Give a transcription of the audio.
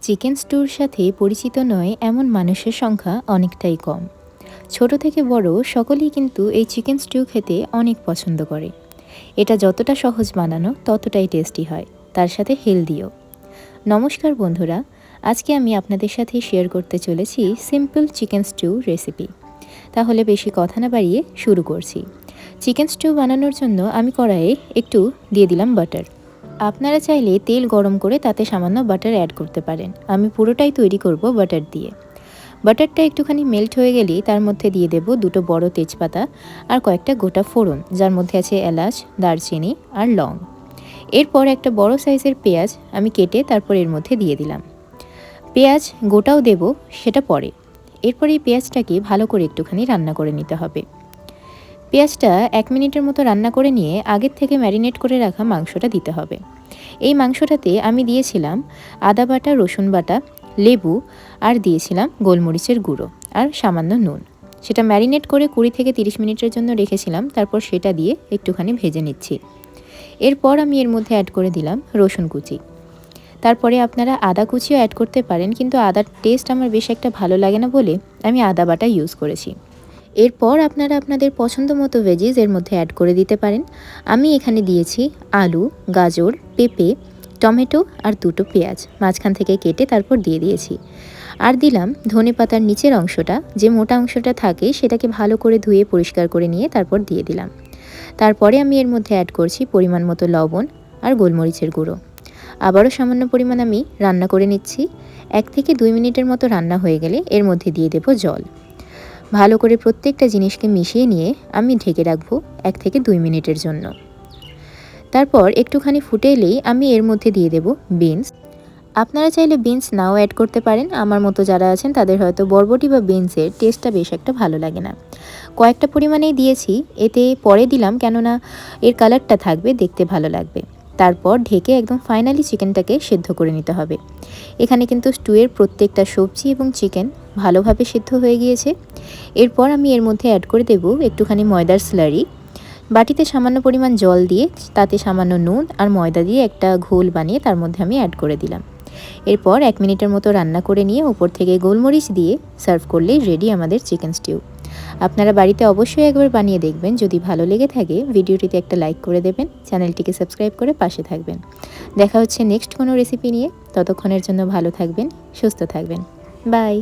Chicken স্টুর সাথে পরিচিত নয় এমন মানুষের সংখ্যা অনেকটাই কম। ছোট থেকে বড় সকলেই কিন্তু এই চিকেন স্টিউ খেতে অনেক পছন্দ করে। এটা যতটা সহজ বানানো ততটাই টেস্টি হয়, তার সাথে হেলদিও। নমস্কার বন্ধুরা, আজকে আমি আপনাদের সাথে শেয়ার করতে চলেছি সিম্পল চিকেন স্টিউ রেসিপি। তাহলে বেশি কথা না বাড়িয়ে শুরু করছি। চিকেন স্টিউ বানানোর জন্য আমি কড়াইয়ে একটু দিয়ে দিলাম বাটার। আপনারা চাইলে তেল গরম করে তাতে সামান্য বাটার অ্যাড করতে পারেন। আমি পুরোটাই তৈরি করব বাটার দিয়ে। বাটারটা একটুখানি মেল্ট হয়ে গেলেই তার মধ্যে দিয়ে দেব দুটো বড় তেজপাতা আর কয়েকটা গোটা ফোড়ন, যার মধ্যে আছে এলাচ, দারচিনি আর লং। এরপর একটা বড় সাইজের পেঁয়াজ আমি কেটে তারপর এর মধ্যে দিয়ে দিলাম। পেঁয়াজ গোটাও দেব, সেটা পরে। এরপর এই পেঁয়াজটাকে ভালো করে একটুখানি রান্না করে নিতে হবে। পেঁয়াজটা 1 মিনিটের মতো রান্না করে নিয়ে আগের থেকে ম্যারিনেট করে রাখা মাংসটা দিতে হবে। এই মাংসটাতে আমি দিয়েছিলাম আদা বাটা, রসুন বাটা, লেবু আর দিয়েছিলাম গোলমরিচের গুঁড়ো আর সামান্য নুন। সেটা ম্যারিনেট করে 20 থেকে 30 মিনিটের জন্য রেখেছিলাম। তারপর সেটা দিয়ে একটুখানি ভেজে নিচ্ছি। এরপর আমি এর মধ্যে অ্যাড করে দিলাম রসুন কুচি। তারপরে আপনারা আদা কুচিও অ্যাড করতে পারেন, কিন্তু আদার টেস্ট আমার বেশ একটা ভালো লাগে না বলে আমি আদা বাটা ইউজ করেছি। এরপর আপনারা আপনাদের পছন্দ মতো ভেজিস এর মধ্যে অ্যাড করে দিতে পারেন। আমি এখানে দিয়েছি আলু, গাজর, পেঁপে, টমেটো আর দুটো পেঁয়াজ মাঝখান থেকে কেটে তারপর দিয়ে দিয়েছি। আর দিলাম ধনেপাতার নিচের অংশটা, যে মোটা অংশটা থাকে সেটাকে ভালো করে ধুয়ে পরিষ্কার করে নিয়ে তারপর দিয়ে দিলাম। তারপরে আমি এর মধ্যে অ্যাড করছি পরিমাণ মতো লবণ আর গোলমরিচের গুঁড়ো। আবারও সামান্য পরিমাণ আমি রান্না করে নিচ্ছি। 1 থেকে 2 মিনিটের মতো রান্না হয়ে গেলে এর মধ্যে দিয়ে দেব জল। ভালো করে প্রত্যেকটা জিনিসকে মিশিয়ে নিয়ে আমি ঢেকে রাখবো 1 থেকে 2 মিনিটের জন্য। তারপর একটুখানি ফুটে এলেই আমি এর মধ্যে দিয়ে দেব বিনস। আপনারা চাইলে বিনস নাও অ্যাড করতে পারেন। আমার মতো যারা আছেন তাদের হয়তো বরবটি বা বিনসের টেস্টটা বেশ একটা ভালো লাগে না। কয়েকটা পরিমাণেই দিয়েছি, এতে পরে দিলাম কেননা এর কালারটা থাকবে, দেখতে ভালো লাগবে। তারপর ঢেকে একদম ফাইনালি চিকেনটাকে সেদ্ধ করে নিতে হবে। এখানে কিন্তু স্টুয়ের প্রত্যেকটা সবজি এবং চিকেন ভালোভাবে সেদ্ধ হয়ে গিয়েছে। এরপর আমি এর মধ্যে অ্যাড করে দেব একটুখানি ময়দার স্লারি। বাটিতে সামান্য পরিমাণ জল দিয়ে তাতে সামান্য নুন আর ময়দা দিয়ে একটা ঘোল বানিয়ে তার মধ্যে আমি অ্যাড করে দিলাম। এরপর 1 মিনিটের মতো রান্না করে নিয়ে উপর থেকে গোলমরিচ দিয়ে সার্ভ করলেই রেডি আমাদের চিকেন স্টিউ। আপনারা বাড়িতে অবশ্যই একবার বানিয়ে দেখবেন। যদি ভালো লেগে থাকে ভিডিওটিতে একটা লাইক করে দেবেন, চ্যানেলটিকে সাবস্ক্রাইব করে পাশে থাকবেন। দেখা হচ্ছে নেক্সট কোনো রেসিপি নিয়ে। ততক্ষণের জন্য ভালো থাকবেন, সুস্থ থাকবেন। বাই।